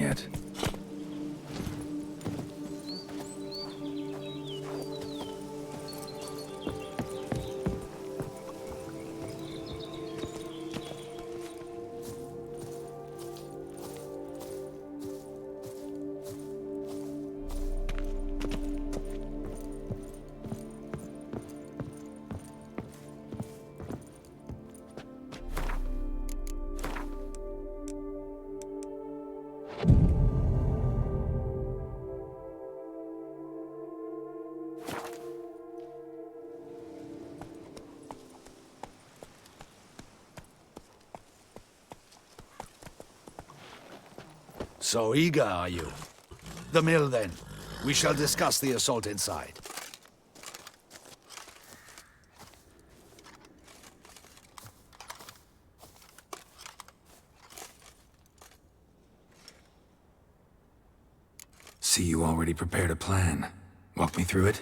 yet. So eager, are you? The mill, then. We shall discuss the assault inside. See, you already prepared a plan. Walk me through it?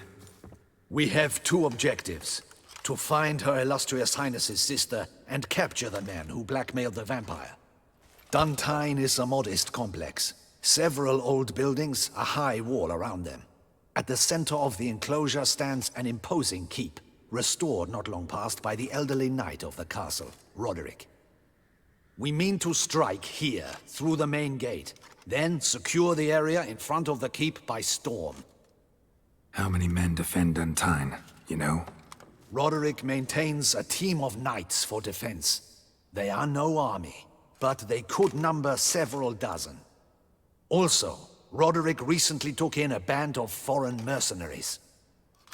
We have two objectives. To find Her Illustrious Highness's sister and capture the man who blackmailed the vampire. Duntine is a modest complex. Several old buildings, a high wall around them. At the center of the enclosure stands an imposing keep, restored not long past by the elderly knight of the castle, Roderick. We mean to strike here, through the main gate, then secure the area in front of the keep by storm. How many men defend Duntine, you know? Roderick maintains a team of knights for defense. They are no army, but they could number several dozen. Also, Roderick recently took in a band of foreign mercenaries.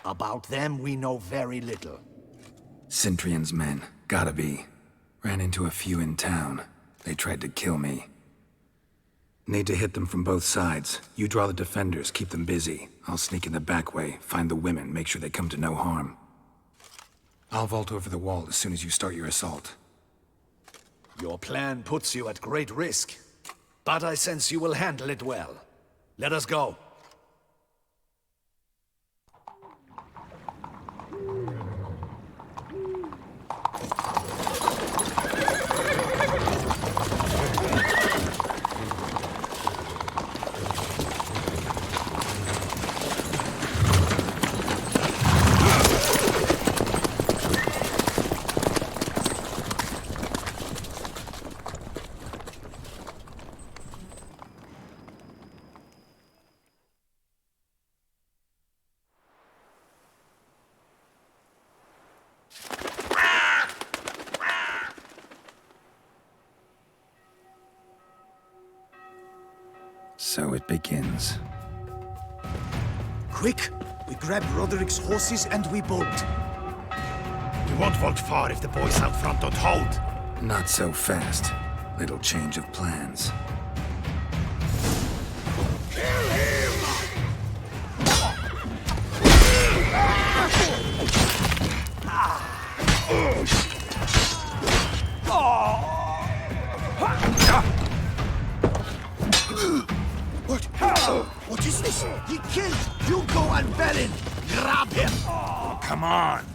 About them we know very little. Cintrian's men, gotta be. Ran into a few in town. They tried to kill me. Need to hit them from both sides. You draw the defenders, keep them busy. I'll sneak in the back way, find the women, make sure they come to no harm. I'll vault over the wall as soon as you start your assault. Your plan puts you at great risk, but I sense you will handle it well. Let us go. So it begins. Quick! We grab Roderick's horses and we bolt. We won't vault far if the boys out front don't hold. Not so fast. Little change of plans. What is this? He killed Hugo and Bellin! Grab him! Come on!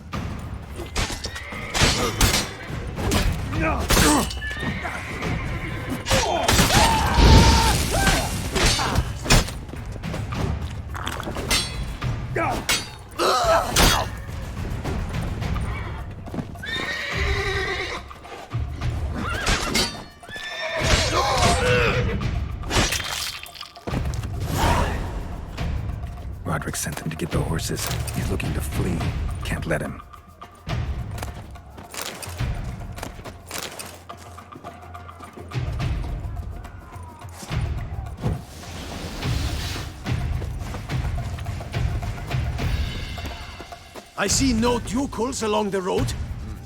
Roderick sent them to get the horses. He's looking to flee. Can't let him. I see no ducals along the road.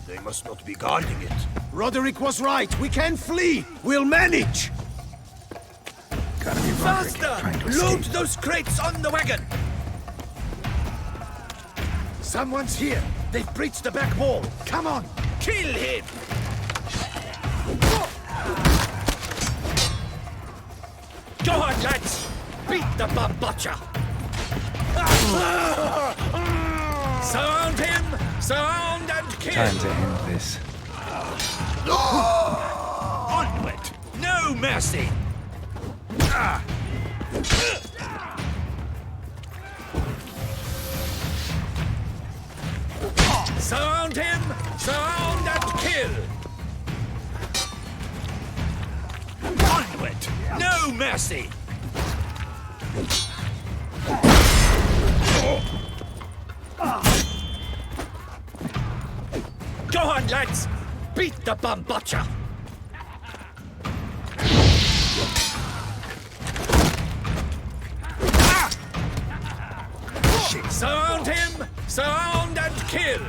They must not be guarding it. Roderick was right. We can flee. We'll manage. Gotta be Roderick trying to Load escape. those crates on the wagon! Someone's here. They've breached the back wall. Come on, kill him! Go on, lads! Beat the bumbucha! Surround him! Surround and kill! Time to end this. Onward! No mercy! Surround him! Surround and kill! Onward! No mercy! Go on, lads! Beat the bum butcher! Surround him! Surround and kill!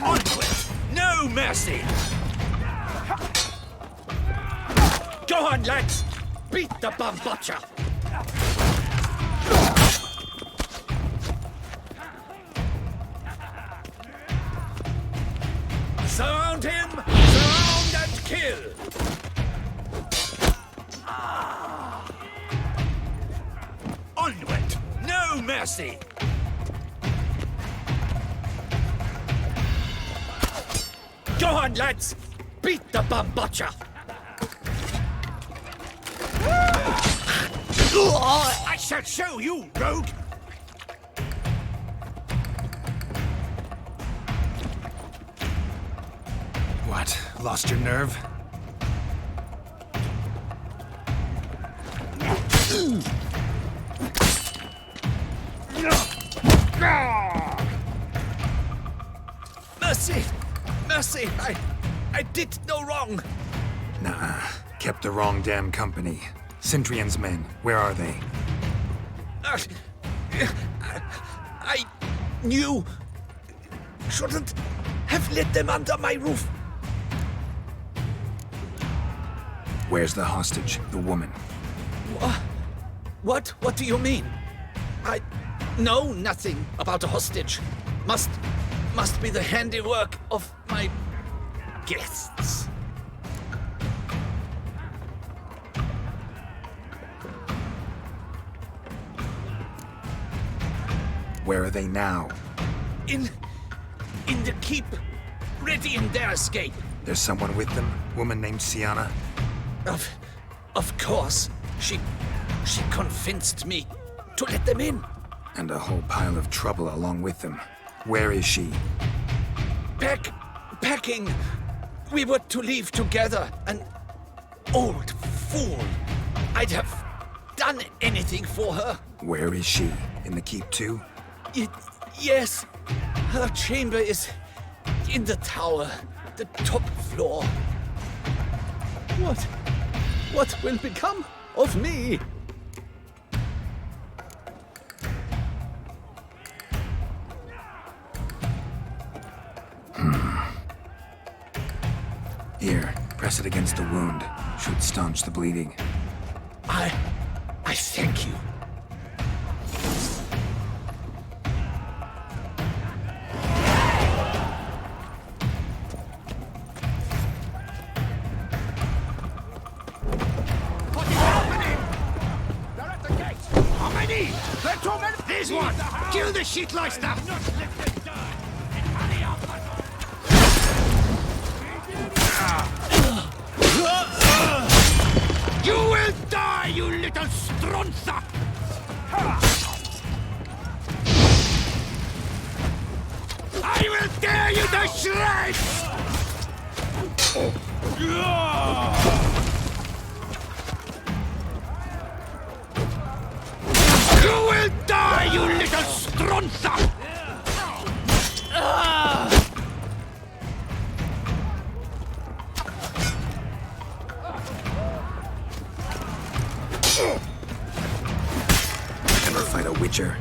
Onward! No mercy! Go on, lads! Beat the bum butcher! Surround him! Surround and kill! Onward! No mercy! Go on, lads! Beat the bum butcher! I shall show you, rogue! What? Lost your nerve? Mercy! Mercy! I did no wrong! Nuh-uh. Kept the wrong damn company. Centrion's men, where are they? I knew... shouldn't have let them under my roof. Where's the hostage, the woman? What? What do you mean? I know nothing about a hostage. Must be the handiwork of my guests. Where are they now? In the keep, ready in their escape. There's someone with them? Woman named Sienna? Of course. She convinced me to let them in. And a whole pile of trouble along with them. Where is she? Packing. We were to leave together. An old fool. I'd have done anything for her. Where is she? In the keep too? Yes. Her chamber is in the tower, the top floor. What will become of me? Here, press it against the wound. Should staunch the bleeding. I thank you. What is happening? They're at the gate. How many? They're too many. There's one. Kill the shitleister. You will die, you little stronza! I will tear you to shreds! You will die, you little stronza! Ever fight a witcher?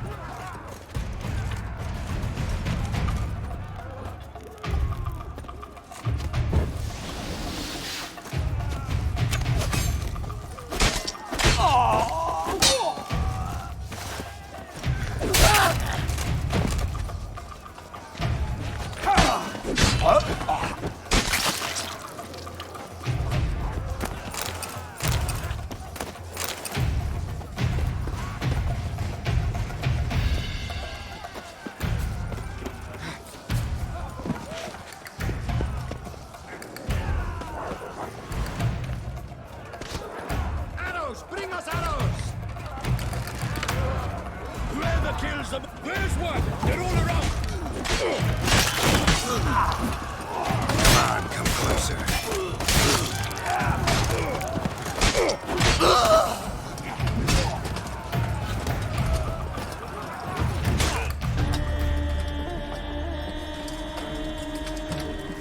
That kills them. There's one. They're all around. Come on, come closer.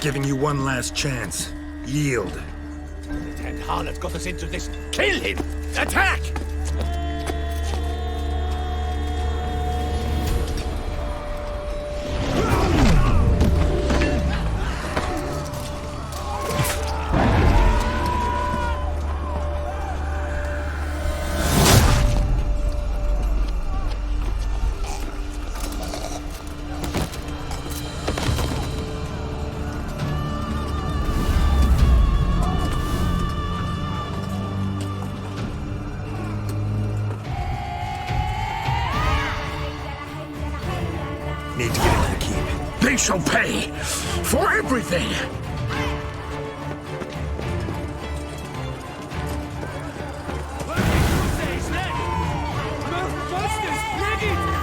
Giving you one last chance. Yield. That harlot got us into this. Kill him! Attack! Need to get into the keep. They shall pay for everything!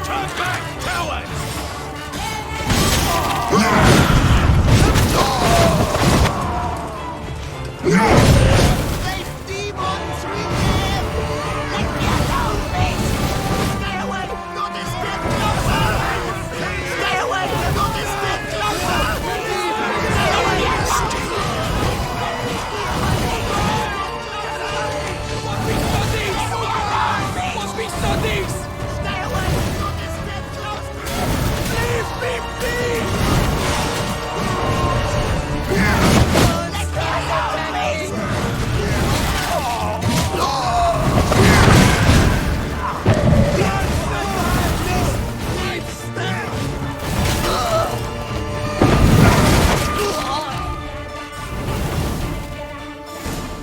Turn back, cowards!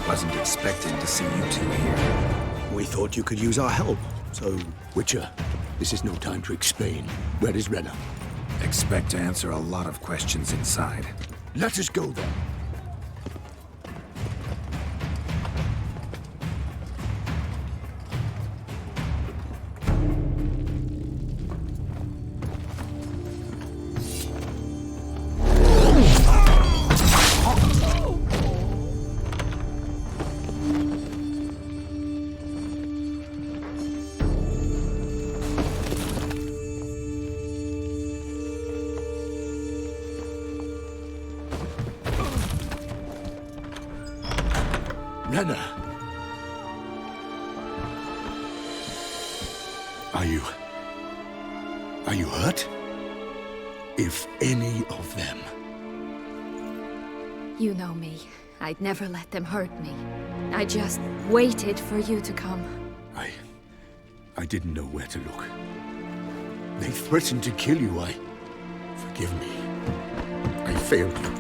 Wasn't expecting to see you two here. We thought you could use our help, so... Witcher, this is no time to explain. Where is Rena? Expect to answer a lot of questions inside. Let us go then. Rena! Are you hurt? If any of them... You know me. I'd never let them hurt me. I just waited for you to come. I didn't know where to look. They threatened to kill you. Forgive me. I failed you.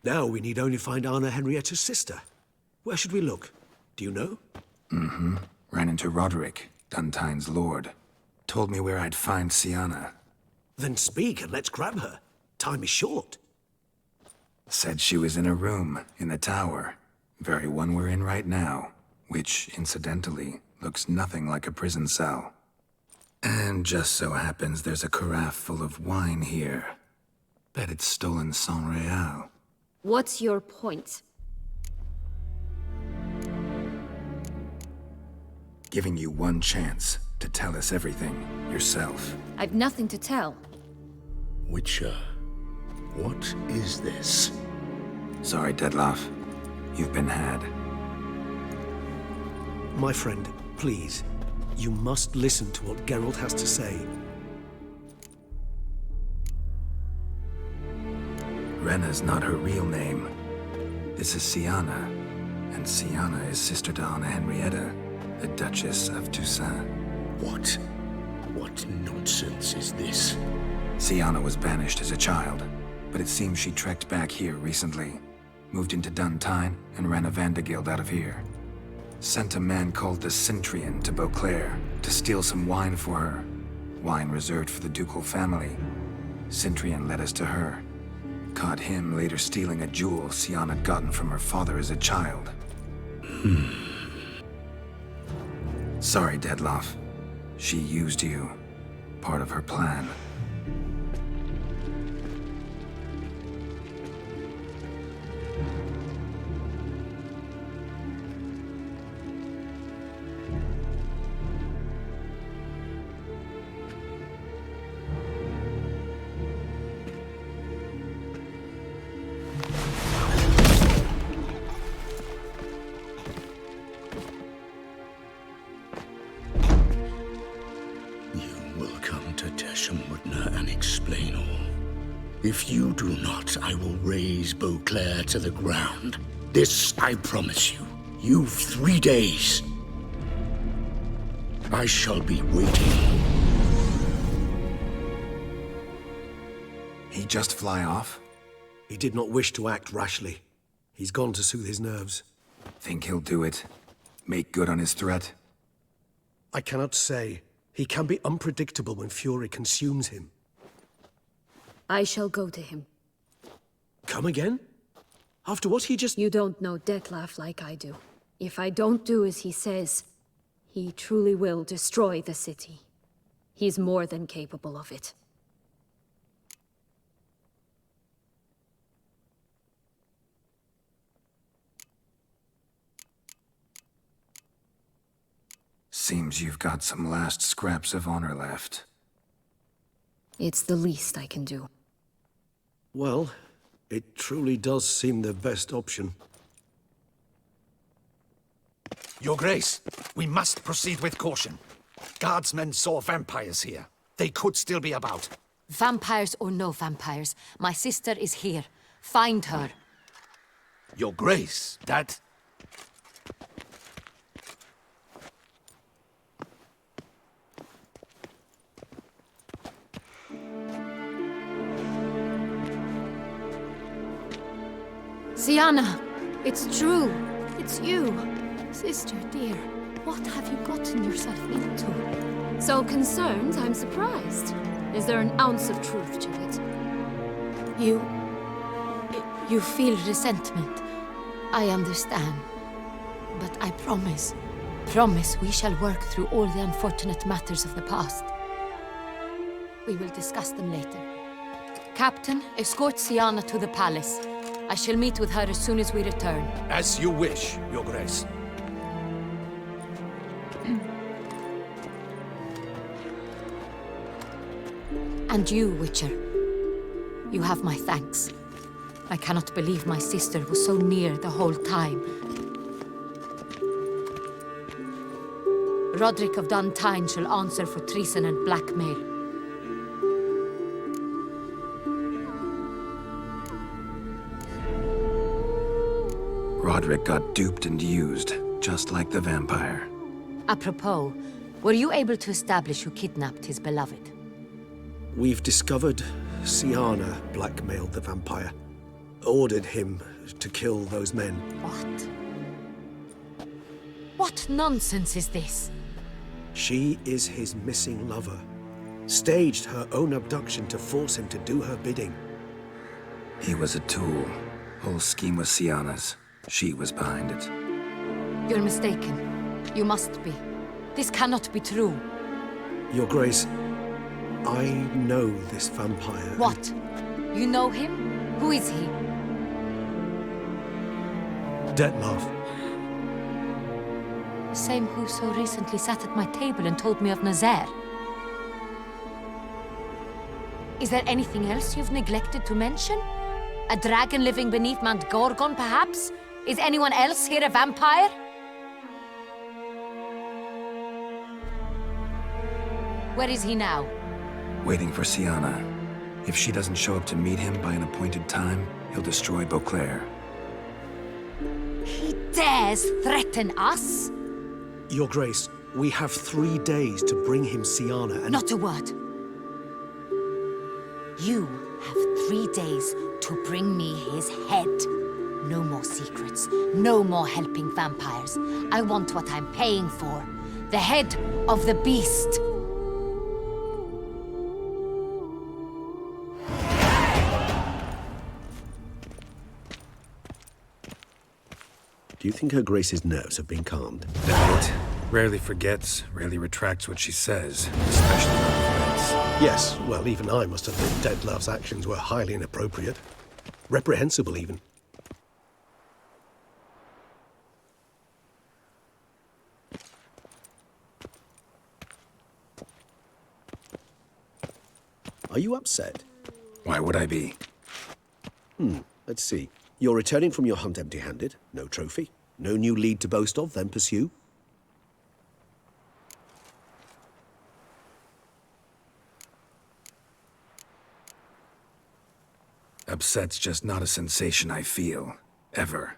Now we need only find Anna Henrietta's sister. Where should we look? Do you know? Ran into Roderick, Duntine's lord. Told me where I'd find Sienna. Then speak and let's grab her. Time is short. Said she was in a room in the tower. Very one we're in right now. Which, incidentally, looks nothing like a prison cell. And just so happens there's a carafe full of wine here. Bet it's stolen sans real. What's your point? Giving you one chance to tell us everything yourself. I've nothing to tell. Witcher, what is this? Sorry, Dettlaff. You've been had. My friend, please. You must listen to what Geralt has to say. Rena's not her real name. This is Sienna, and Sienna is sister to Anna Henrietta, the Duchess of Toussaint. What nonsense is this? Sienna was banished as a child, but it seems she trekked back here recently. Moved into Duntine and ran a Vandergild out of here. Sent a man called the Centrian to Beauclair to steal some wine for her. Wine reserved for the ducal family. Centrian led us to her. caught him later stealing a jewel Sian had gotten from her father as a child. Sorry, Dettlaff. She used you. Part of her plan. If you do not, I will raise Beauclair to the ground. This I promise you. You've 3 days. I shall be waiting. He just fly off? He did not wish to act rashly. He's gone to soothe his nerves. Think he'll do it? Make good on his threat? I cannot say. He can be unpredictable when fury consumes him. I shall go to him. Come again? After what he just... You don't know Dettlaff like I do. If I don't do as he says, he truly will destroy the city. He's more than capable of it. Seems you've got some last scraps of honor left. It's the least I can do. Well, it truly does seem the best option. Your Grace, we must proceed with caution. Guardsmen saw vampires here. They could still be about. Vampires or no vampires, my sister is here. Find her. Your Grace, that... Sienna, it's true. It's you. Sister, dear, what have you gotten yourself into? So concerned, I'm surprised. Is there an ounce of truth to it? You feel resentment. I understand. But I promise we shall work through all the unfortunate matters of the past. We will discuss them later. Captain, escort Sienna to the palace. I shall meet with her as soon as we return. As you wish, Your Grace. And you, Witcher. You have my thanks. I cannot believe my sister was so near the whole time. Roderick of Duntine shall answer for treason and blackmail. Roderick got duped and used, just like the vampire. Apropos, were you able to establish who kidnapped his beloved? We've discovered Sienna blackmailed the vampire. Ordered him to kill those men. What? What nonsense is this? She is his missing lover. Staged her own abduction to force him to do her bidding. He was a tool. Whole scheme was Sienna's. She was behind it. You're mistaken. You must be. This cannot be true. Your Grace, I know this vampire. What? You know him? Who is he? Dettlaff. The same who so recently sat at my table and told me of Nazaire. Is there anything else you've neglected to mention? A dragon living beneath Mount Gorgon, perhaps? Is anyone else here a vampire? Where is he now? Waiting for Sienna. If she doesn't show up to meet him by an appointed time, he'll destroy Beauclair. He dares threaten us? Your Grace, we have 3 days to bring him Sienna and... Not a word. You have 3 days to bring me his head. No more secrets. No more helping vampires. I want what I'm paying for. The head of the beast. Do you think Her Grace's nerves have been calmed? Doubt it. Rarely forgets, rarely retracts what she says, especially on threats. Yes, well, even I must admit Detlav's actions were highly inappropriate. Reprehensible, even. Are you upset? Why would I be? Let's see. You're returning from your hunt empty-handed. No trophy. No new lead to boast of, then pursue. Upset's just not a sensation I feel. Ever.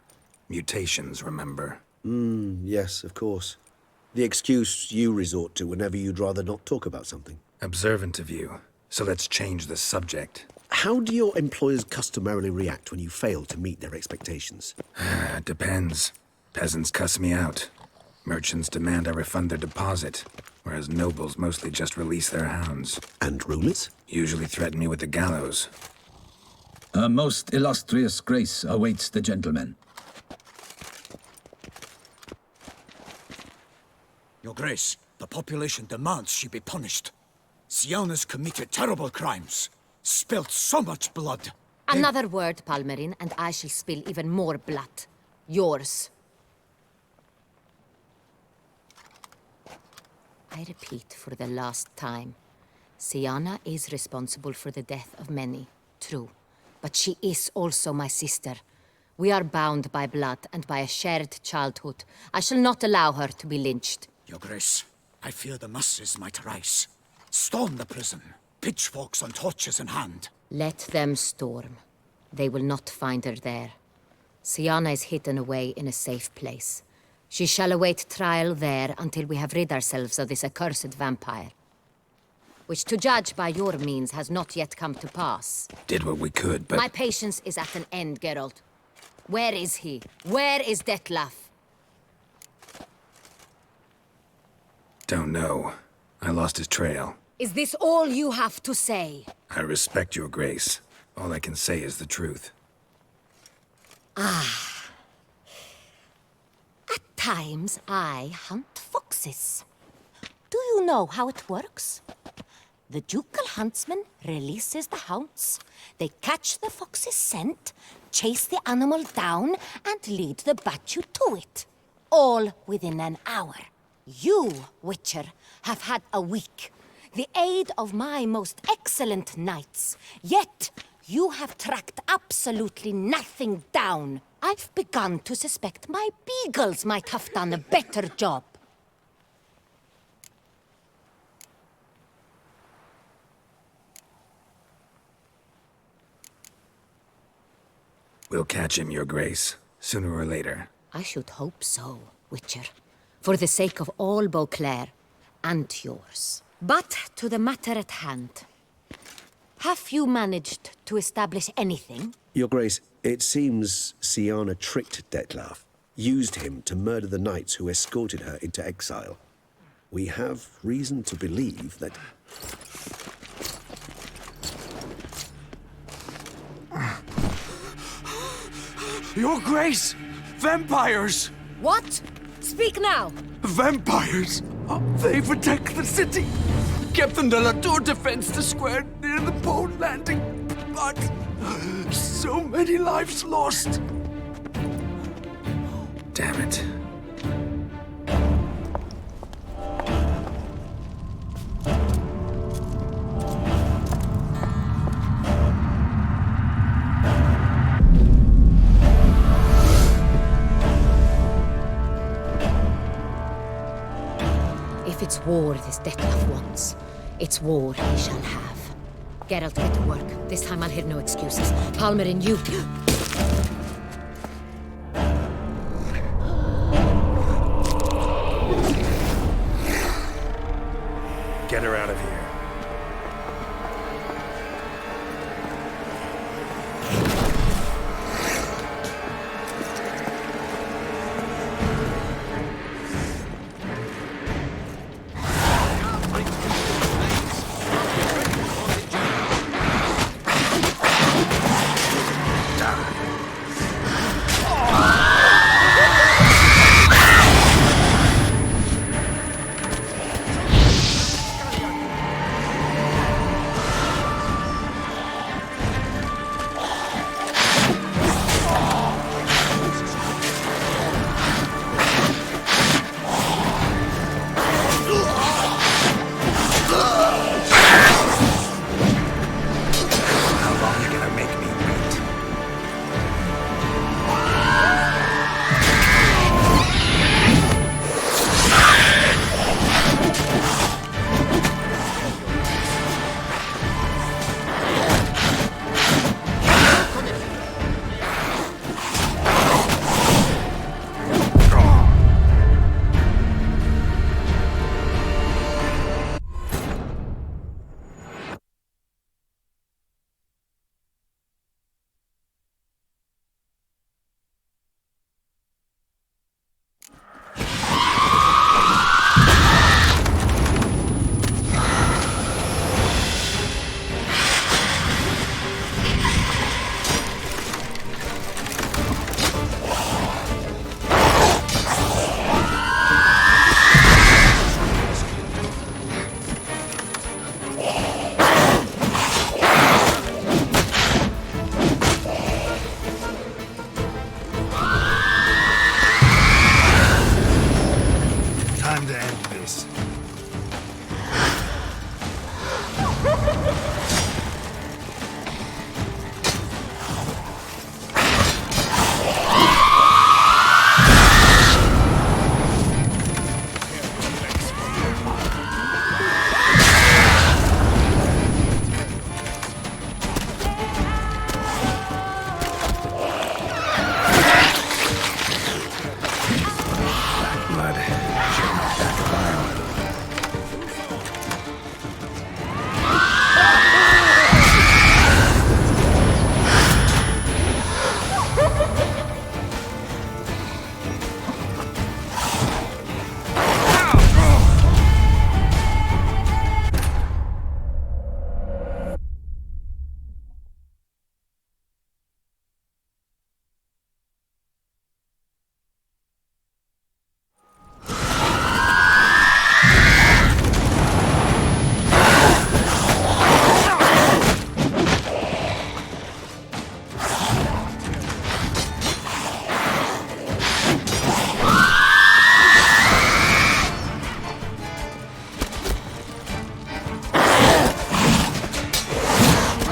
Mutations, remember? Yes, of course. The excuse you resort to whenever you'd rather not talk about something. Observant of you. So let's change the subject. How do your employers customarily react when you fail to meet their expectations? Depends. Peasants cuss me out. Merchants demand I refund their deposit, whereas nobles mostly just release their hounds. And rulers? Usually threaten me with the gallows. Her most illustrious grace awaits the gentleman. Your Grace, the population demands she be punished. Siana's committed terrible crimes. Spilt so much blood. Another word, Palmerin, and I shall spill even more blood. Yours. I repeat for the last time. Siana is responsible for the death of many, true. But she is also my sister. We are bound by blood and by a shared childhood. I shall not allow her to be lynched. Your Grace, I fear the masses might rise. Storm the prison, pitchforks and torches in hand. Let them storm. They will not find her there. Siana is hidden away in a safe place. She shall await trial there until we have rid ourselves of this accursed vampire. Which, to judge by your means, has not yet come to pass. Did what we could, but... My patience is at an end, Geralt. Where is he? Where is Detlav? Don't know. I lost his trail. Is this all you have to say? I respect your grace. All I can say is the truth. At times, I hunt foxes. Do you know how it works? The ducal huntsman releases the hounds. They catch the fox's scent, chase the animal down, and lead the battue to it. All within an hour. You, Witcher, have had a week. The aid of my most excellent knights. Yet, you have tracked absolutely nothing down. I've begun to suspect my beagles might have done a better job. We'll catch him, your grace. Sooner or later. I should hope so, Witcher. For the sake of all Beauclair and yours. But to the matter at hand. Have you managed to establish anything? Your Grace, it seems Siana tricked Detlav, used him to murder the knights who escorted her into exile. We have reason to believe that... Your Grace! Vampires! What? Speak now! Vampires! They protect the city! Captain de la Tour defends the square near the boat landing, but so many lives lost! Damn it. If it's war this Detlav wants, it's war he shall have. Geralt, get to work. This time I'll hear no excuses. Palmerin, you... Get her out of here. Die.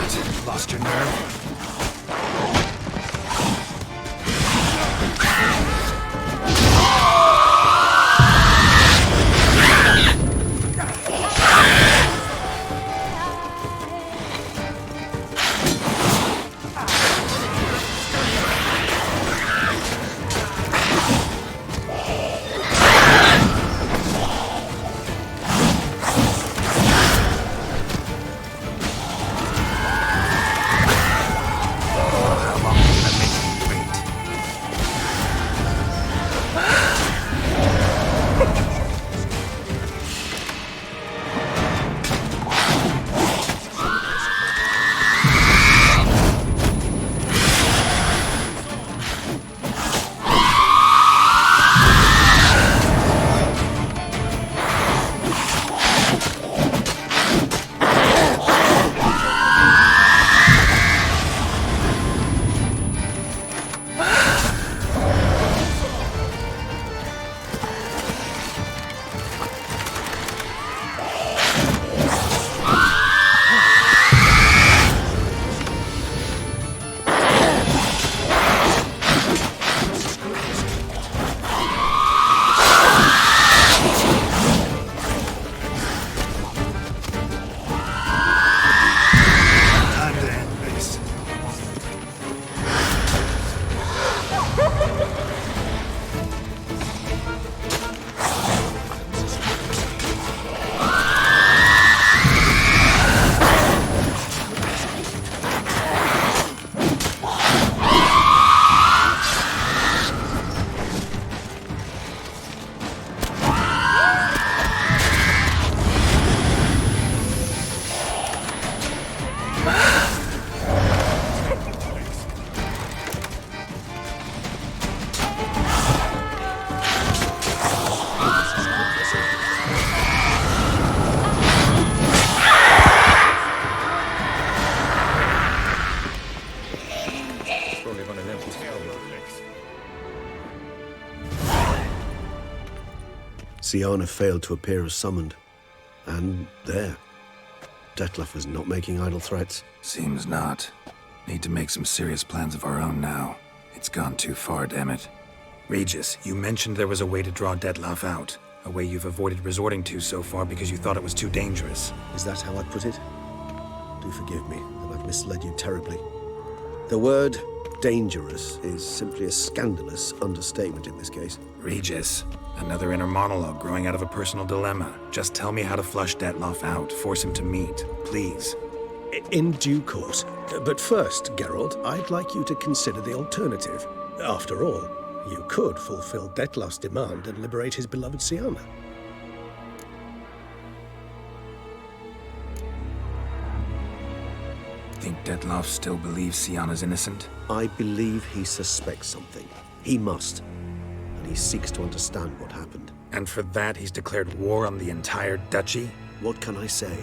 What? Lost your nerve? Siana failed to appear as summoned. And there. Detlef was not making idle threats. Seems not. Need to make some serious plans of our own now. It's gone too far, damn it. Regis, you mentioned there was a way to draw Detlef out. A way you've avoided resorting to so far because you thought it was too dangerous. Is that how I put it? Do forgive me that I've misled you terribly. The word dangerous is simply a scandalous understatement in this case. Regis, another inner monologue growing out of a personal dilemma. Just tell me how to flush Detlef out, force him to meet, please. In due course. But first, Geralt, I'd like you to consider the alternative. After all, you could fulfill Detlef's demand and liberate his beloved Siana. Think Detlef still believes Siana's innocent? I believe he suspects something. He must. And he seeks to understand what happened. And for that, he's declared war on the entire duchy? What can I say?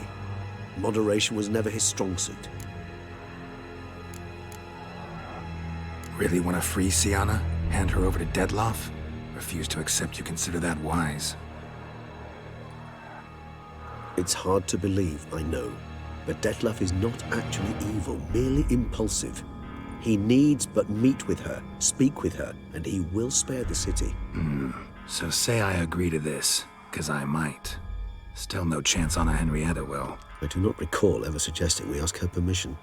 Moderation was never his strong suit. Really want to free Siana? Hand her over to Detlef? Refuse to accept you consider that wise. It's hard to believe, I know. But Detlef is not actually evil, merely impulsive. He needs but meet with her, speak with her, and he will spare the city. So say I agree to this, 'cause I might. Still no chance Anna Henrietta will. I do not recall ever suggesting we ask her permission.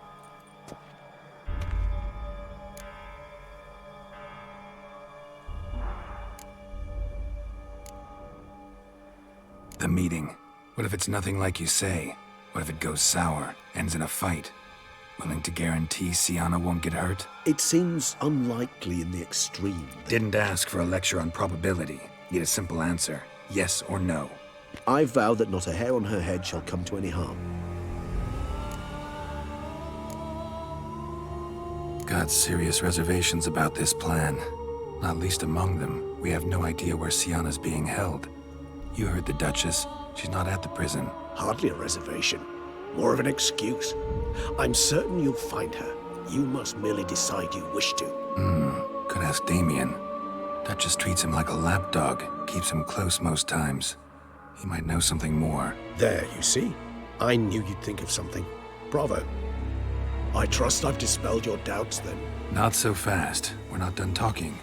The meeting. What if it's nothing like you say? What if it goes sour, ends in a fight? Willing to guarantee Siana won't get hurt? It seems unlikely in the extreme. Didn't ask for a lecture on probability. Need a simple answer. Yes or no. I vow that not a hair on her head shall come to any harm. Got serious reservations about this plan. Not least among them, we have no idea where Siana's being held. You heard the Duchess. She's not at the prison. Hardly a reservation. More of an excuse. I'm certain you'll find her. You must merely decide you wish to. Could ask Damien. Duchess treats him like a lapdog. Keeps him close most times. He might know something more. There, you see? I knew you'd think of something. Bravo. I trust I've dispelled your doubts then. Not so fast. We're not done talking.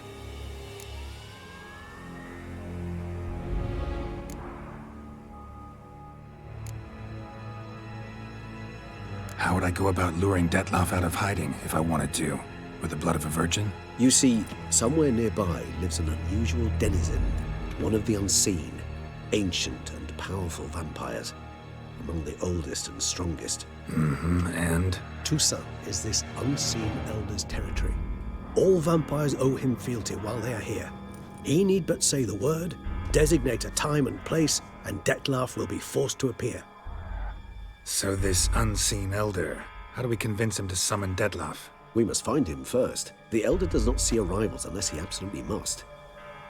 How would I go about luring Detloff out of hiding if I wanted to? With the blood of a virgin? You see, somewhere nearby lives an unusual denizen, one of the unseen, ancient and powerful vampires, among the oldest and strongest. And? Toussaint is this unseen elder's territory. All vampires owe him fealty while they are here. He need but say the word, designate a time and place, and Detloff will be forced to appear. So this unseen elder, how do we convince him to summon Detloff? We must find him first. The elder does not see arrivals unless he absolutely must.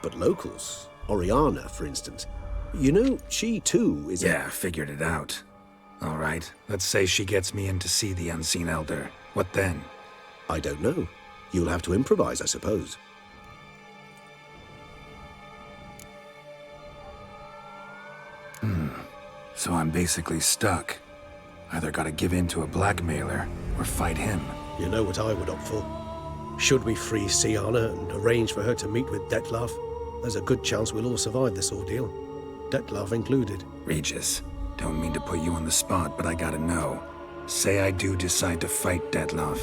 But locals, Oriana, for instance, you know, she too is Yeah, figured it out. All right, let's say she gets me in to see the unseen elder. What then? I don't know. You'll have to improvise, I suppose. So I'm basically stuck. Either gotta give in to a blackmailer, or fight him. You know what I would opt for. Should we free Sienna and arrange for her to meet with Detloff, there's a good chance we'll all survive this ordeal. Detloff included. Regis, don't mean to put you on the spot, but I gotta know. Say I do decide to fight Detloff.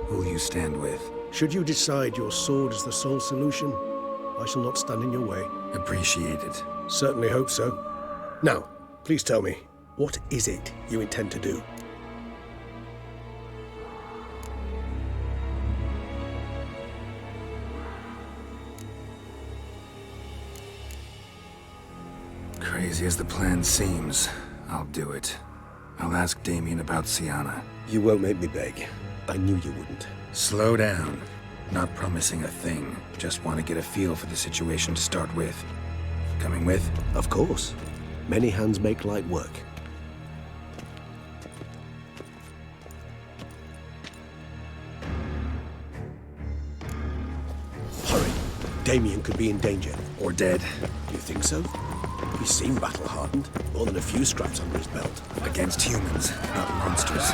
Who'll you stand with? Should you decide your sword is the sole solution, I shall not stand in your way. Appreciated. Certainly hope so. Now, please tell me, what is it you intend to do? Crazy as the plan seems, I'll do it. I'll ask Damien about Sienna. You won't make me beg. I knew you wouldn't. Slow down. Not promising a thing. Just want to get a feel for the situation to start with. Coming with? Of course. Many hands make light work. Hurry. Damien could be in danger. Or dead. You think so? He seemed battle-hardened. More than a few scraps under his belt. Against humans, not monsters.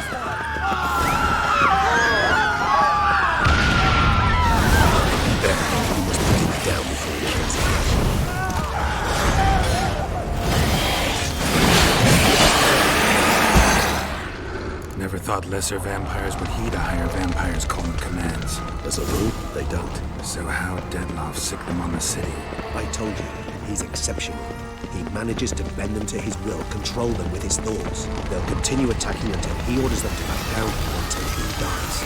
There, you must put him down before he kills him. Never thought lesser vampires would heed a higher vampire's call and commands. As a rule, they don't. So how Detloff sick them on the city? I told you, he's exceptional. He manages to bend them to his will, control them with his thoughts. They'll continue attacking until he orders them to back down or until he dies.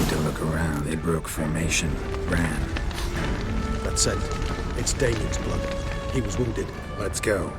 need to look around. They broke formation, ran. That's it. It's Damien's blood. He was wounded. Let's go.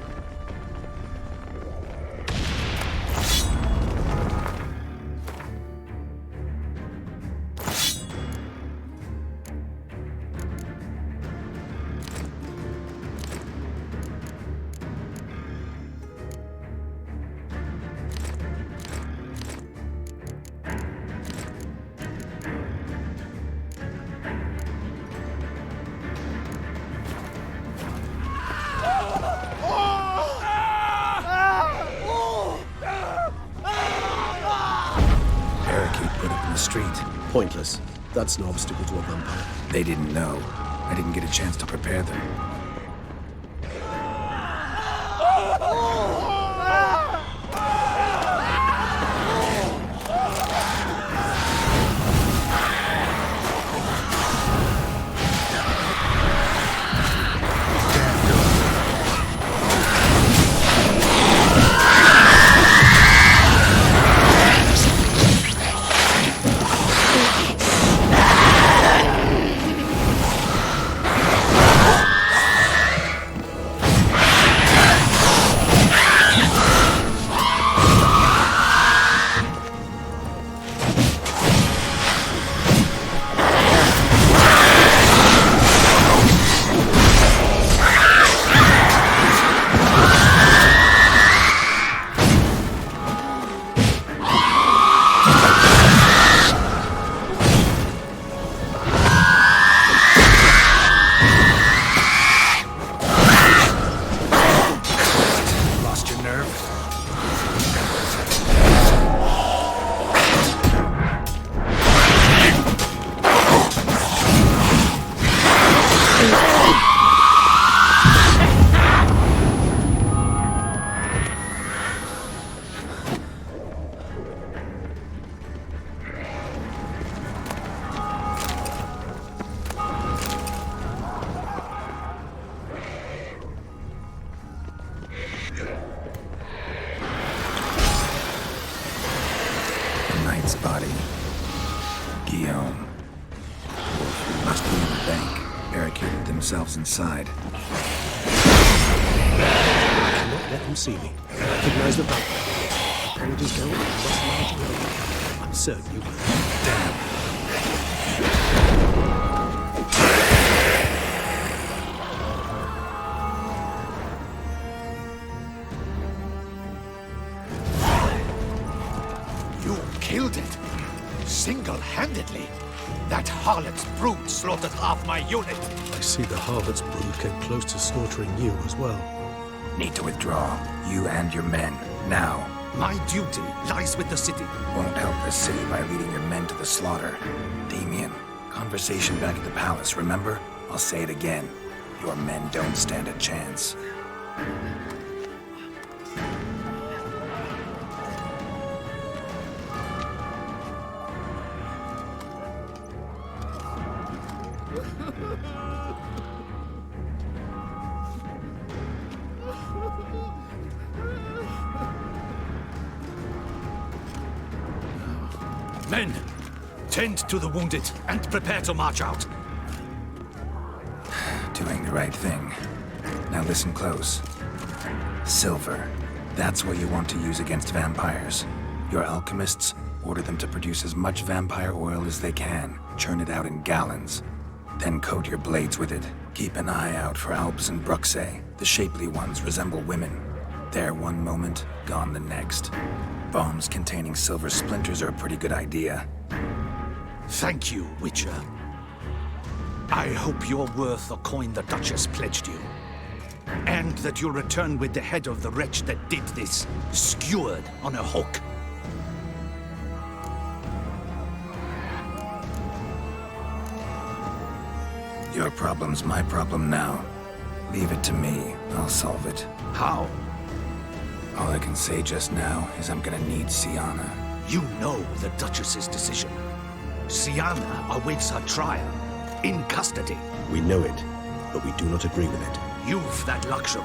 Pointless. That's no obstacle to a vampire. They didn't know. I didn't get a chance to prepare them. Body. Guillaume. Must be in the bank. Barricaded themselves inside. I cannot let them see me. Recognize the vampire. Apologies go, I must manage alone. I'm certain you will. Damn. Killed it. Single-handedly. That harlot's brood slaughtered half my unit. I see the harlot's brood came close to slaughtering you as well. Need to withdraw. You and your men. Now. My duty lies with the city. Won't help the city by leading your men to the slaughter. Damien, conversation back at the palace, remember? I'll say it again. Your men don't stand a chance. Men, tend to the wounded and prepare to march out. Doing the right thing. Now listen close. Silver. That's what you want to use against vampires. Your alchemists order them to produce as much vampire oil as they can. Churn it out in gallons. Then coat your blades with it. Keep an eye out for Alps and Bruxae. The shapely ones resemble women. There one moment, gone the next. Bombs containing silver splinters are a pretty good idea. Thank you, Witcher. I hope you're worth the coin the Duchess pledged you. And that you'll return with the head of the wretch that did this, skewered on a hook. Your problem's my problem now. Leave it to me. I'll solve it. How? All I can say just now is I'm gonna need Sienna. You know the Duchess's decision. Sienna awaits her trial, in custody. We know it, but we do not agree with it. You've that luxury.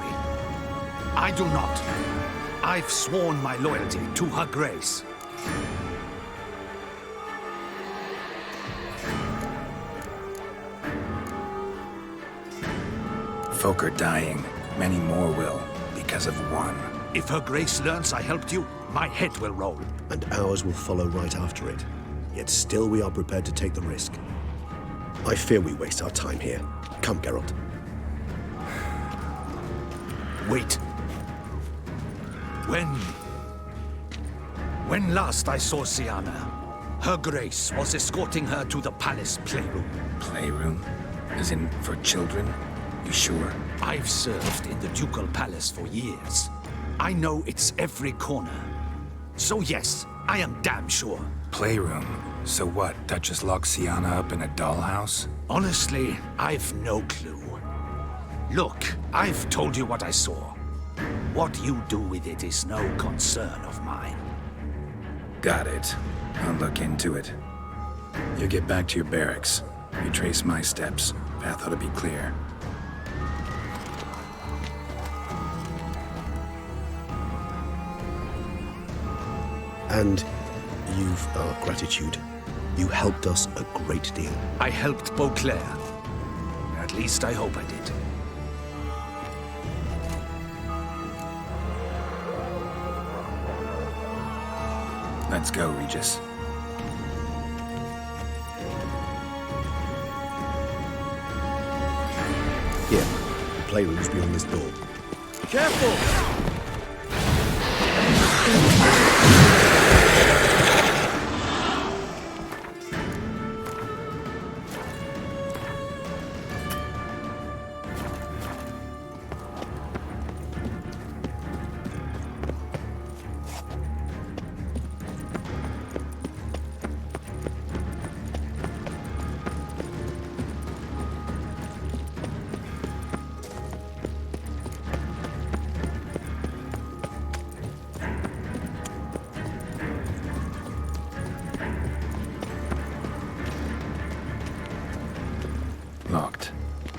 I do not. I've sworn my loyalty to her grace. Folk are dying. Many more will, because of one. If Her Grace learns I helped you, my head will roll. And ours will follow right after it. Yet still we are prepared to take the risk. I fear we waste our time here. Come, Geralt. Wait. When last I saw Sienna, Her Grace was escorting her to the palace playroom. Playroom? As in, for children? You sure? I've served in the ducal palace for years. I know it's every corner. So yes, I am damn sure. Playroom? So what, Duchess locked Sienna up in a dollhouse? Honestly, I've no clue. Look, I've told you what I saw. What you do with it is no concern of mine. Got it. I'll look into it. You get back to your barracks. You trace my steps. Path ought to be clear. And you've our gratitude. You helped us a great deal. I helped Beauclair. At least I hope I did. Let's go, Regis. Here, the playroom's beyond this door. Careful! Locked.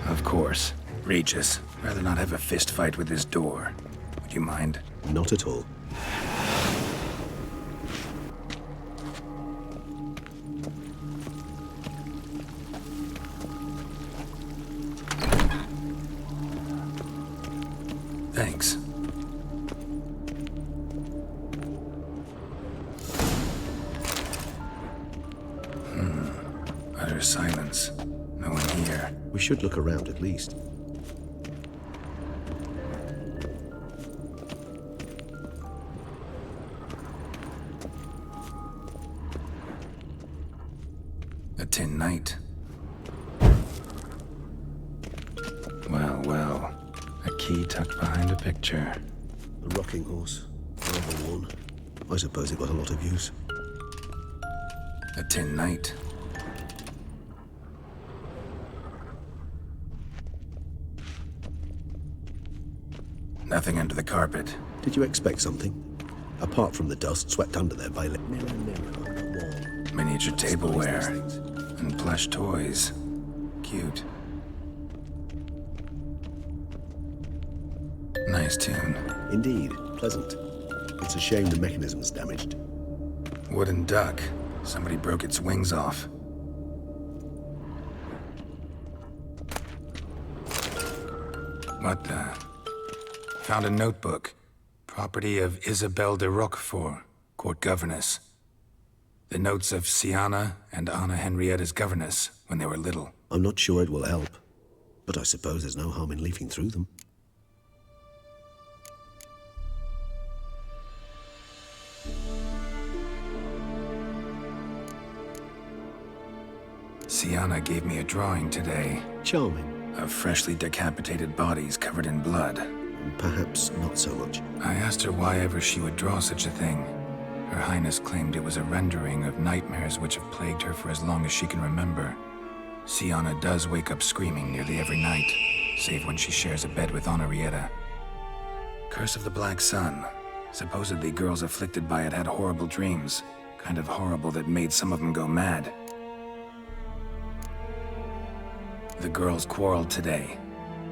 Of course. Regis, rather not have a fist fight with this door. Would you mind? Not at all. Thanks. Utter silence. No one here. We should look around at least. A tin knight. Well, well. A key tucked behind a picture. A rocking horse. Rather worn. I suppose it got a lot of use. A tin knight. Nothing under the carpet. Did you expect something? Apart from the dust swept under there by mirror on the wall. Miniature tableware. And plush toys. Cute. Nice tune. Indeed, pleasant. It's a shame the mechanism's damaged. Wooden duck. Somebody broke its wings off. What the? Found a notebook. Property of Isabelle de Roquefort, court governess. The notes of Sienna and Anna Henrietta's governess when they were little. I'm not sure it will help, but I suppose there's no harm in leafing through them. Sienna gave me a drawing today. Charming. Of freshly decapitated bodies covered in blood. Perhaps not so much. I asked her why ever she would draw such a thing. Her Highness claimed it was a rendering of nightmares which have plagued her for as long as she can remember. Sienna does wake up screaming nearly every night, save when she shares a bed with Henrietta. Curse of the Black Sun. Supposedly girls afflicted by it had horrible dreams. Kind of horrible that made some of them go mad. The girls quarreled today.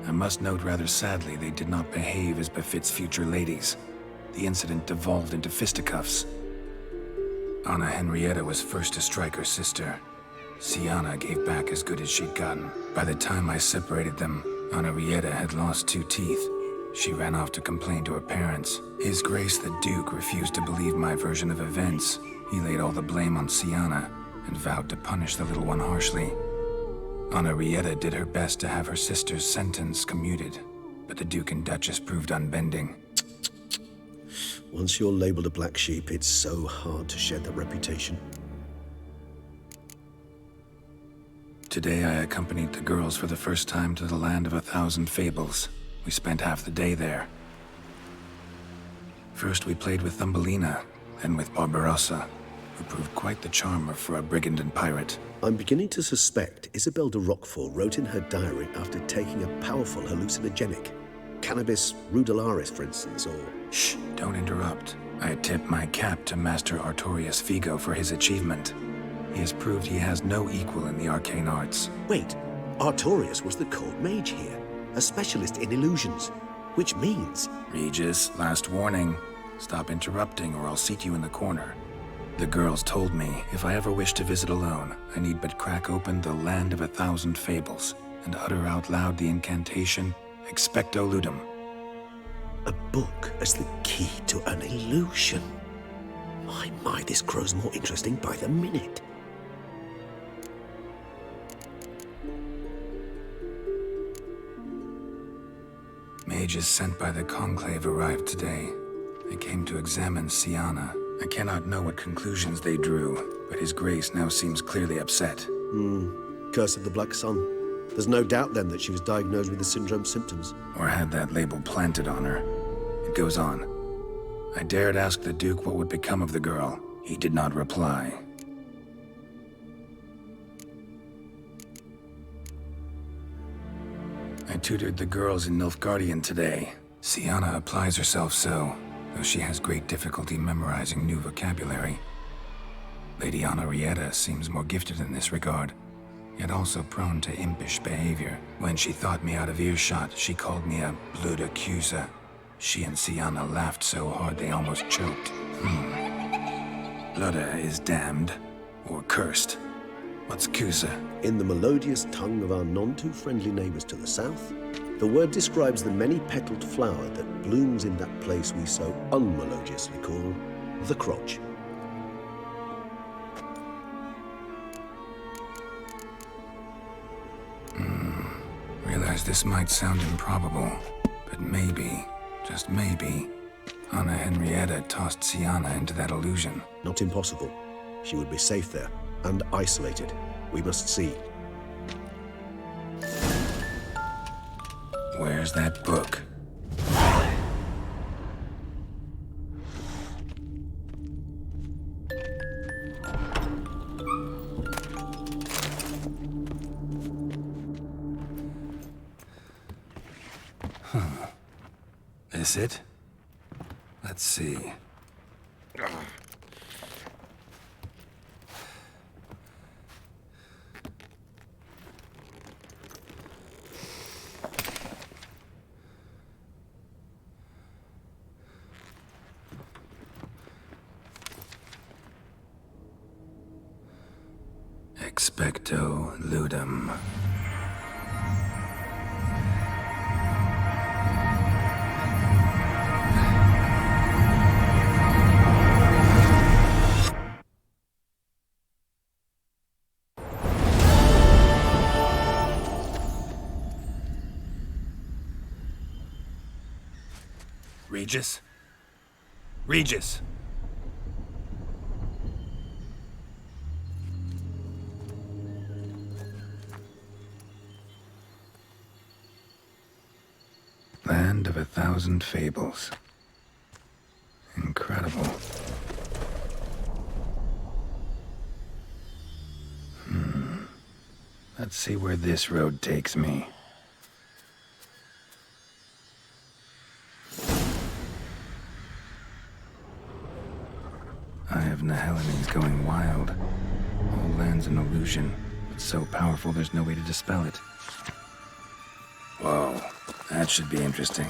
I must note rather sadly they did not behave as befits future ladies. The incident devolved into fisticuffs. Anna Henrietta was first to strike her sister. Sienna gave back as good as she'd gotten. By the time I separated them, Henrietta had lost 2 teeth. She ran off to complain to her parents. His Grace the Duke refused to believe my version of events. He laid all the blame on Sienna and vowed to punish the little one harshly. Henrietta did her best to have her sister's sentence commuted, but the Duke and Duchess proved unbending. Once you're labeled a black sheep, it's so hard to shed that reputation. Today I accompanied the girls for the first time to the land of 1,000 fables. We spent half the day there. First we played with Thumbelina, then with Barbarossa, who proved quite the charmer for a brigand and pirate. I'm beginning to suspect Isabel de Roquefort wrote in her diary after taking a powerful hallucinogenic. Cannabis rudelaris, for instance, or... Shh, don't interrupt. I tip my cap to Master Artorius Figo for his achievement. He has proved he has no equal in the arcane arts. Wait, Artorius was the court mage here, a specialist in illusions, which means... Regis, last warning. Stop interrupting or I'll seat you in the corner. The girls told me if I ever wish to visit alone, I need but crack open the land of 1,000 fables and utter out loud the incantation, Expecto Ludum. A book as the key to an illusion. My, this grows more interesting by the minute. Mages sent by the Conclave arrived today. They came to examine Sienna. I cannot know what conclusions they drew, but His Grace now seems clearly upset. Curse of the Black Sun. There's no doubt then that she was diagnosed with the syndrome symptoms. Or had that label planted on her. It goes on. I dared ask the Duke what would become of the girl. He did not reply. I tutored the girls in Nilfgaardian today. Sienna applies herself so, though she has great difficulty memorizing new vocabulary. Lady Henrietta seems more gifted in this regard, yet also prone to impish behavior. When she thought me out of earshot, she called me a blood accuser. She and Sienna laughed so hard they almost choked. Blooda is damned, or cursed. What's Cusa? In the melodious tongue of our none-too-friendly neighbors to the south, the word describes the many-petaled flower that blooms in that place we so unmelodiously call the crotch. Realize this might sound improbable, but maybe, just maybe, Anna Henrietta tossed Sienna into that illusion. Not impossible. She would be safe there, and isolated. We must see. Where's that book? This it? Let's see. Expecto Ludum. Regis? Regis! Land of 1,000 fables. Incredible. Let's see where this road takes me. Eye of Nehelene is going wild. All land's an illusion, but so powerful there's no way to dispel it. Whoa, that should be interesting.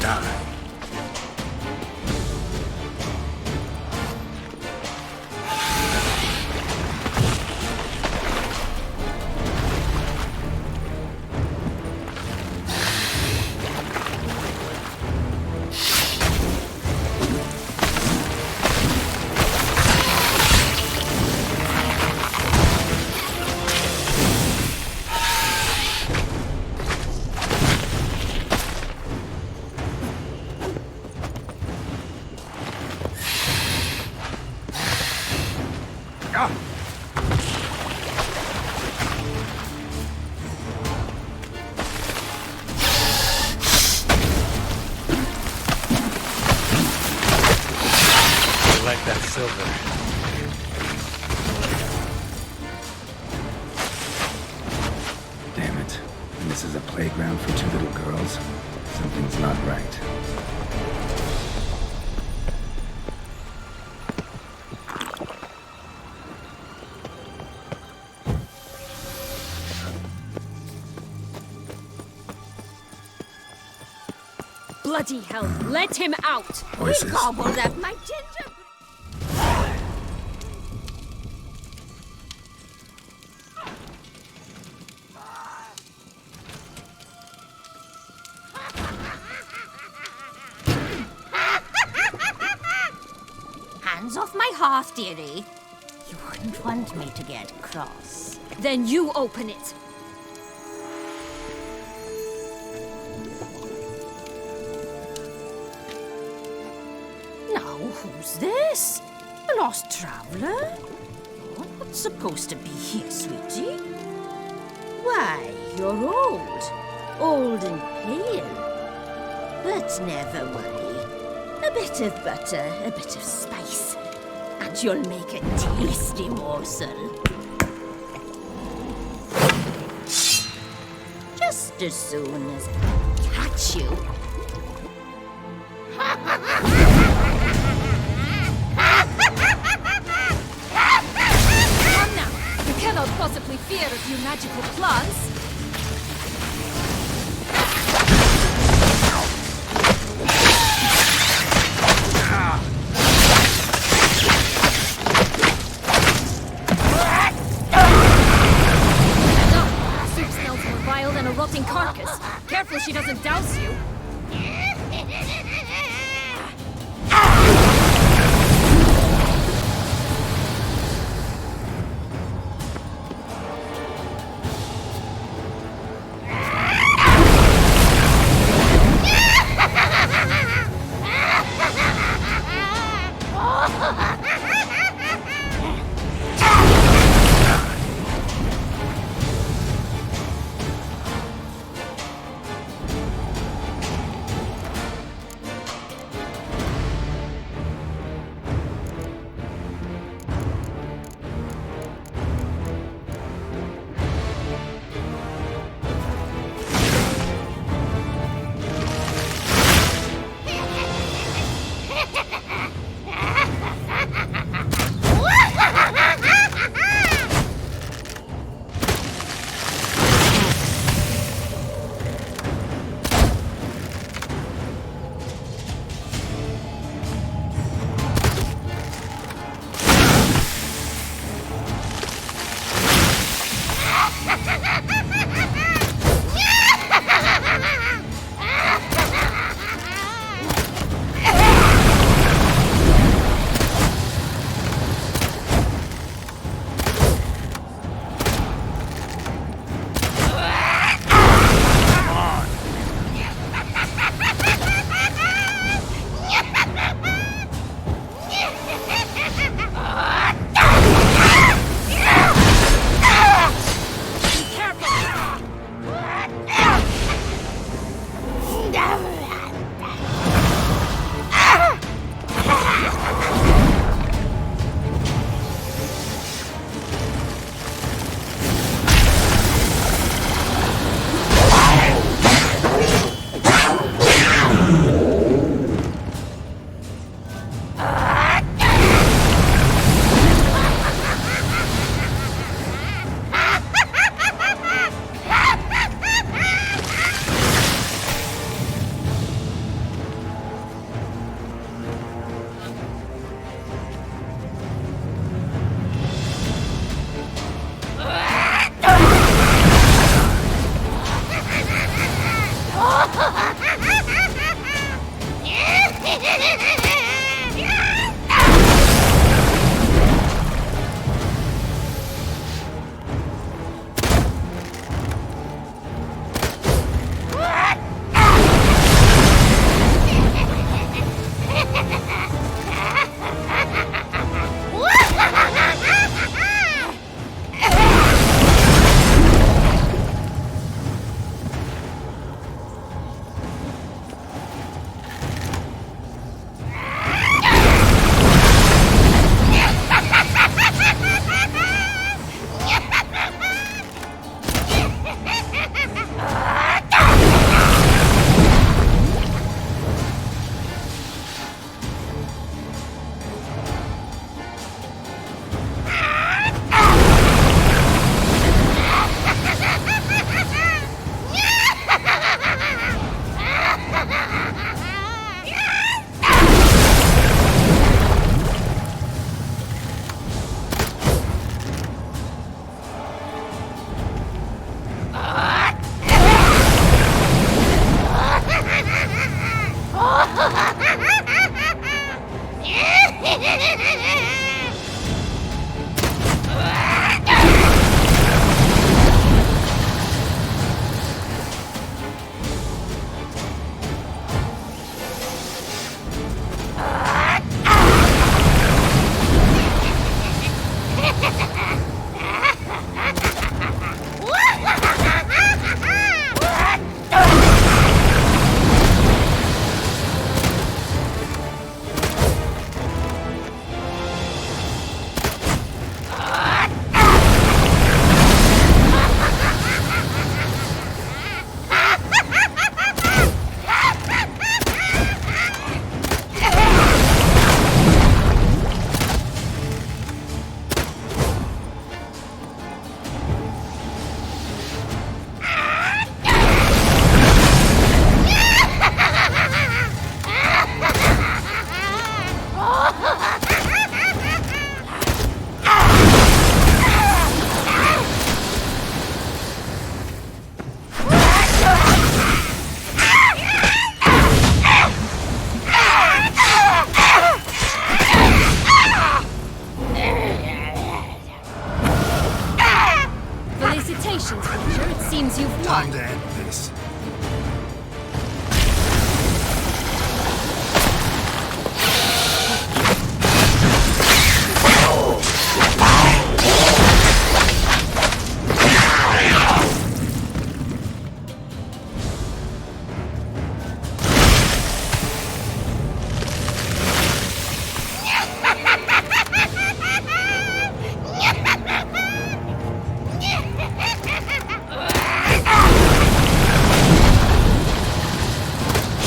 die. Like that silver. Damn it. And this is a playground for two little girls? Something's not right. Bloody hell, let him out! Voices. He gobbled up my ginger... Hands off my hearth, dearie. You wouldn't want me to get cross. Then you open it. Now, who's this? A lost traveler? Oh, what's supposed to be here, sweetie? Why, you're old. Old and pale. But never worry. A bit of butter, a bit of spice, and you'll make a tasty morsel. Just as soon as I catch you. Come now! You cannot possibly fear a few magical plants! Soup smells more vile than a rotting carcass. Careful she doesn't douse you.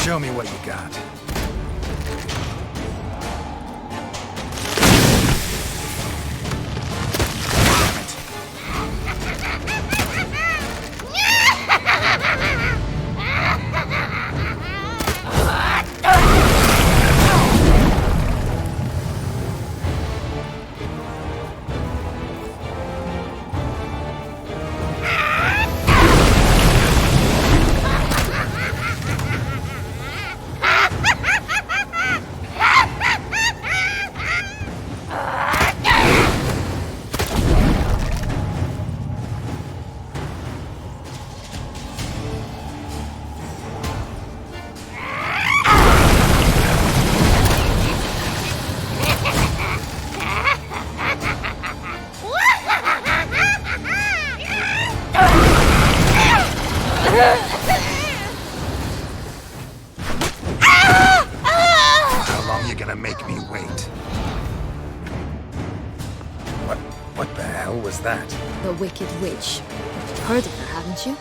Show me what you got. How long you gonna make me wait? What the hell was that? The Wicked Witch. You've heard of her, haven't you?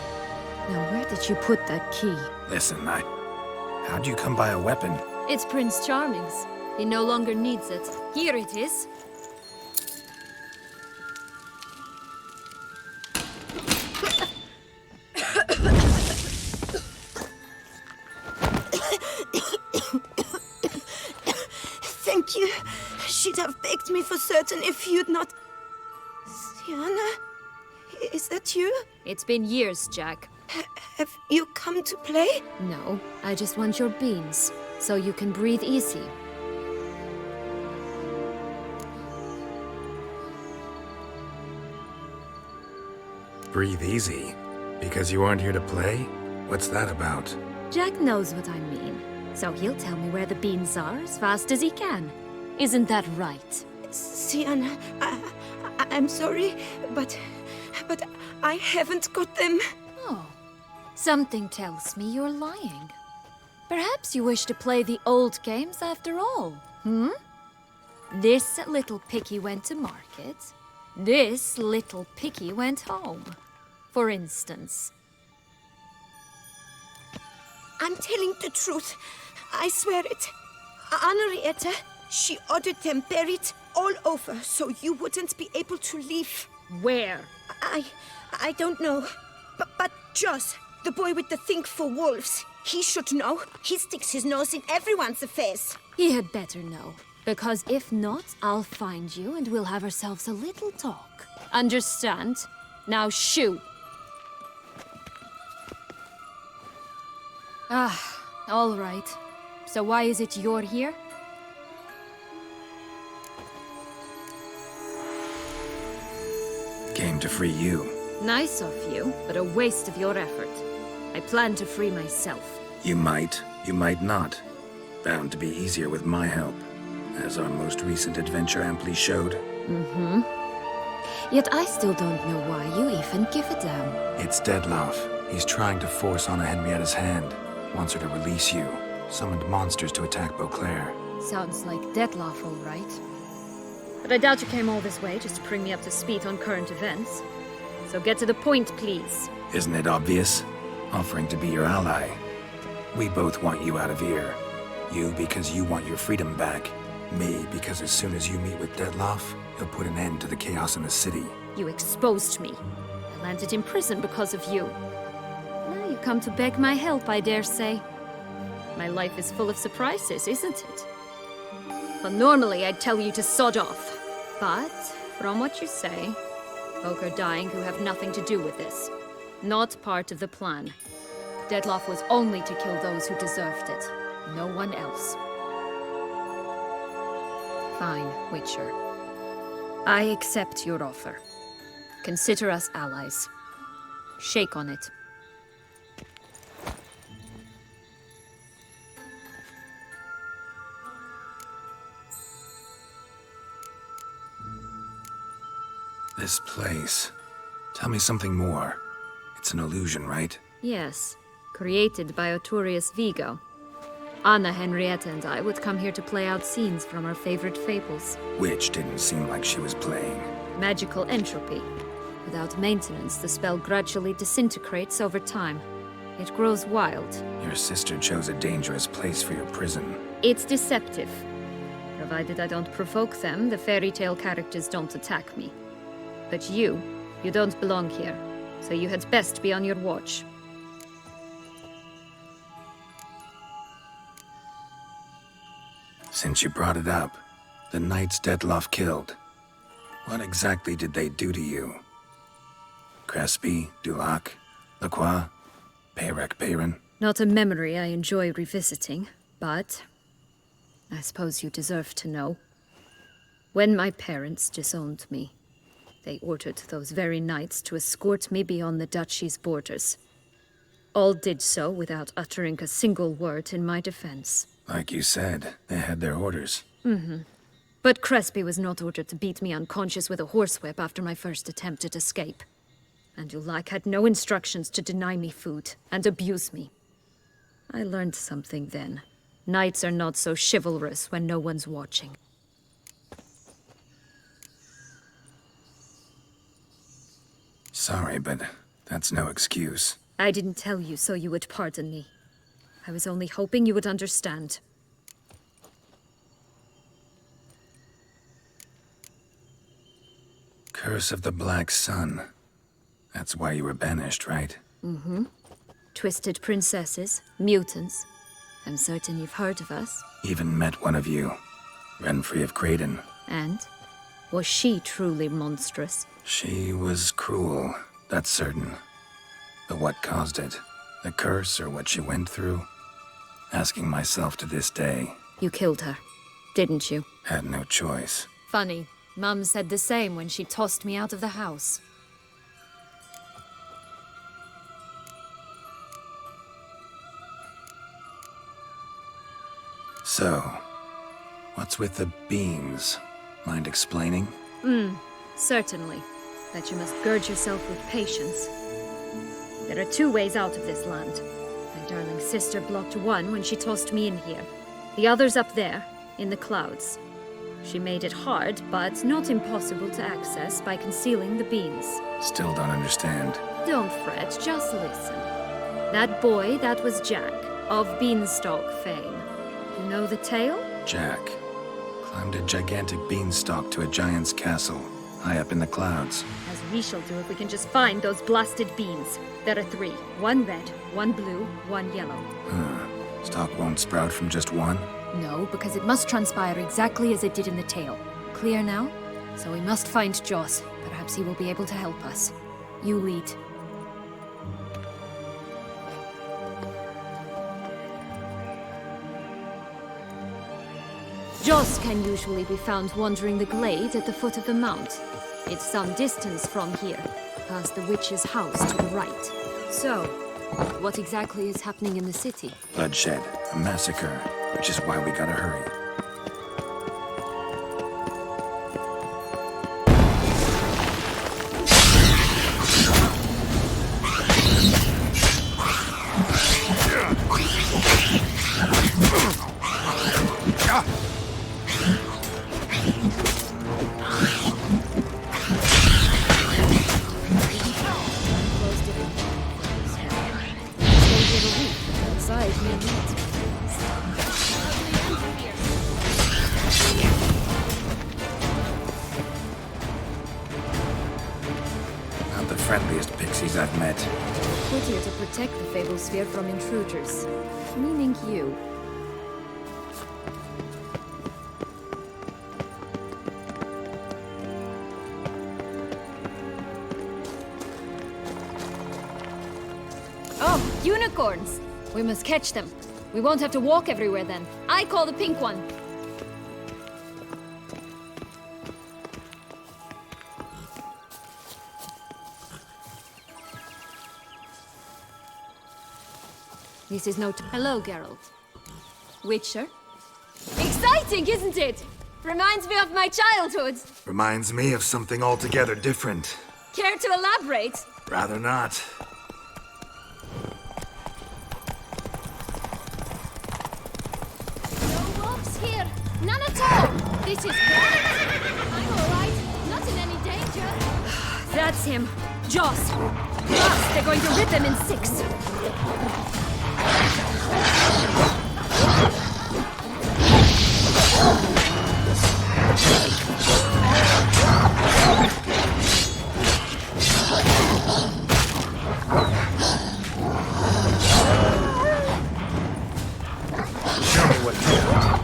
Now, where did you put that key? Listen, how'd you come by a weapon? It's Prince Charming's. He no longer needs it. Here it is. Thank you. She'd have begged me for certain if you'd not... Sienna? Is that you? It's been years, Jack. Have you come to play? No, I just want your beans, so you can breathe easy. Breathe easy? Because you aren't here to play? What's that about? Jack knows what I mean, so he'll tell me where the beans are as fast as he can. Isn't that right? Sienna, I'm sorry, but I haven't got them. Oh, something tells me you're lying. Perhaps you wish to play the old games after all, This little piggy went to market. This little piggy went home, for instance. I'm telling the truth. I swear it. Henrietta, she ordered them buried all over so you wouldn't be able to leave. Where? I don't know. But Joss, the boy with the thing for wolves, he should know. He sticks his nose in everyone's affairs. He had better know. Because if not, I'll find you and we'll have ourselves a little talk. Understand? Now shoot. All right. So why is it you're here? Came to free you. Nice of you, but a waste of your effort. I plan to free myself. You might not. Bound to be easier with my help, as our most recent adventure amply showed. Yet I still don't know why you even give a damn. It's Dettlaff. He's trying to force Anna Henrietta's hand. Wants her to release you. Summoned monsters to attack Beauclair. Sounds like Dettlaff, all right. But I doubt you came all this way just to bring me up to speed on current events. So get to the point, please. Isn't it obvious? Offering to be your ally. We both want you out of here. You because you want your freedom back. Me because as soon as you meet with Dettlaff, he'll put an end to the chaos in the city. You exposed me. I landed in prison because of you. Now you come to beg my help, I dare say. My life is full of surprises, isn't it? Well, normally I'd tell you to sod off. But, from what you say, folk are dying who have nothing to do with this. Not part of the plan. Dettlaff was only to kill those who deserved it. No one else. Fine, Witcher. I accept your offer. Consider us allies. Shake on it. This place. Tell me something more. It's an illusion, right? Yes, created by Arturius Vigo. Anna, Henrietta, and I would come here to play out scenes from our favorite fables. Which didn't seem like she was playing. Magical entropy. Without maintenance, the spell gradually disintegrates over time. It grows wild. Your sister chose a dangerous place for your prison. It's deceptive. Provided I don't provoke them, the fairy tale characters don't attack me. But you don't belong here, so you had best be on your watch. Since you brought it up, the knights Detloff killed. What exactly did they do to you? Crespi, Dulac, Lacroix, Peyrac Peyran? Not a memory I enjoy revisiting, but I suppose you deserve to know. When my parents disowned me, they ordered those very knights to escort me beyond the duchy's borders. All did so without uttering a single word in my defense. Like you said, they had their orders. But Crespi was not ordered to beat me unconscious with a horsewhip after my first attempt at escape. And Dulac had no instructions to deny me food and abuse me. I learned something then. Knights are not so chivalrous when no one's watching. Sorry, but that's no excuse. I didn't tell you so you would pardon me. I was only hoping you would understand. Curse of the Black Sun. That's why you were banished, right? Twisted princesses, mutants. I'm certain you've heard of us. Even met one of you. Renfrey of Creighton. And? Was she truly monstrous? She was cruel, that's certain. But what caused it? The curse or what she went through? Asking myself to this day. You killed her, didn't you? Had no choice. Funny. Mum said the same when she tossed me out of the house. So, what's with the beans? Mind explaining? Certainly. But you must gird yourself with patience. There are 2 ways out of this land. My darling sister blocked one when she tossed me in here. The other's up there, in the clouds. She made it hard, but not impossible to access by concealing the beans. Still don't understand. Don't fret, just listen. That boy, that was Jack, of Beanstalk fame. You know the tale? Jack climbed a gigantic beanstalk to a giant's castle, high up in the clouds. As we shall do if we can just find those blasted beans. There are 3. 1 red, 1 blue, 1 yellow. Stalk won't sprout from just one? No, because it must transpire exactly as it did in the tale. Clear now? So we must find Joss. Perhaps he will be able to help us. You lead. Joss can usually be found wandering the glade at the foot of the mount. It's some distance from here, past the witch's house to the right. So, what exactly is happening in the city? Bloodshed, a massacre, which is why we gotta hurry. Not the friendliest pixies I've met. Put here to protect the Fable Sphere from intruders. Meaning you. Oh, unicorns! We must catch them. We won't have to walk everywhere then. I call the pink one. This is no... Hello, Geralt. Witcher? Exciting, isn't it? Reminds me of my childhood. Reminds me of something altogether different. Care to elaborate? Rather not. No wolves here. None at all. This is great. I'm all right. Not in any danger. That's him. Joss. Plus, they're going to rip them in 6. Show me what you got.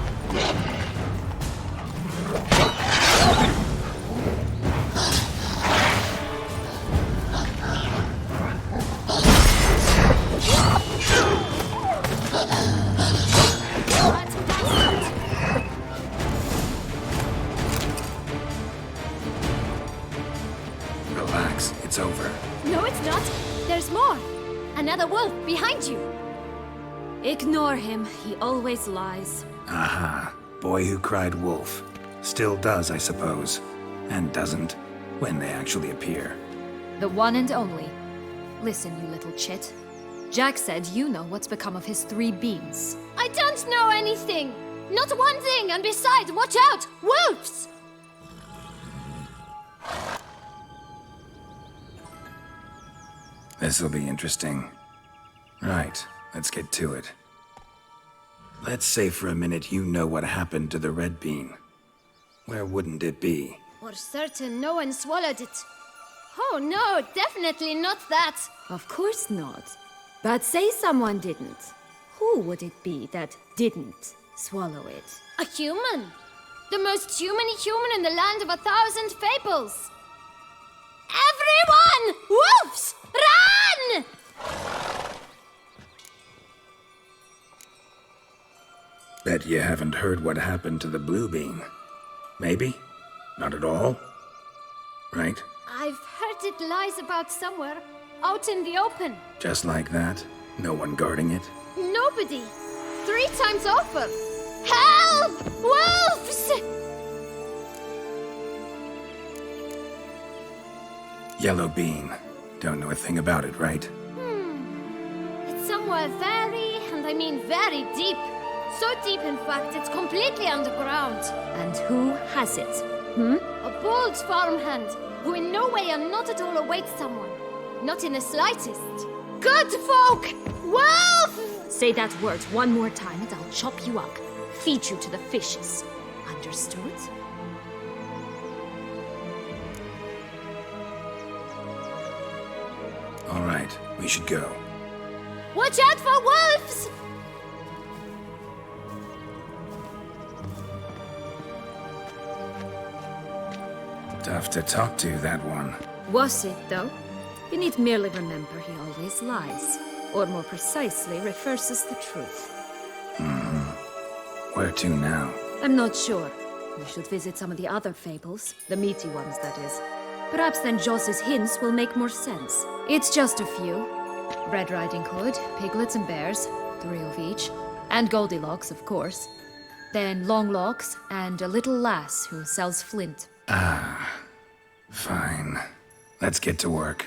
Relax, it's over. No, it's not. There's more. Another wolf behind you. Ignore him. He always lies. Aha. Boy who cried wolf. Still does, I suppose. And doesn't, when they actually appear. The one and only. Listen, you little chit. Jack said you know what's become of his 3 beams. I don't know anything! Not one thing, and besides, watch out! Wolves! This'll be interesting. Right, let's get to it. Let's say for a minute you know what happened to the red bean. Where wouldn't it be? For certain, no one swallowed it. Oh no, definitely not that. Of course not. But say someone didn't. Who would it be that didn't swallow it? A human. The most human in the land of 1,000 fables. Everyone! Wolves! Run! Bet you haven't heard what happened to the blue bean. Maybe? Not at all? Right? I've heard it lies about somewhere, out in the open. Just like that? No one guarding it? Nobody. 3 times over. Help! Wolves! Yellow bean. Don't know a thing about it, right? It's somewhere very, and I mean very deep. So deep, in fact, it's completely underground. And who has it? A bold farmhand, who in no way and not at all awaits someone. Not in the slightest. Good folk! Wolf! Say that word one more time and I'll chop you up. Feed you to the fishes. Understood? All right, we should go. Watch out for wolves! Tough to talk to, that one. Was it, though? You need merely remember he always lies. Or more precisely, reverses the truth. Where to now? I'm not sure. We should visit some of the other fables. The meaty ones, that is. Perhaps then Joss's hints will make more sense. It's just a few. Red Riding Hood, piglets and bears, 3 of each. And Goldilocks, of course. Then Longlocks, and a little lass who sells flint. Fine. Let's get to work.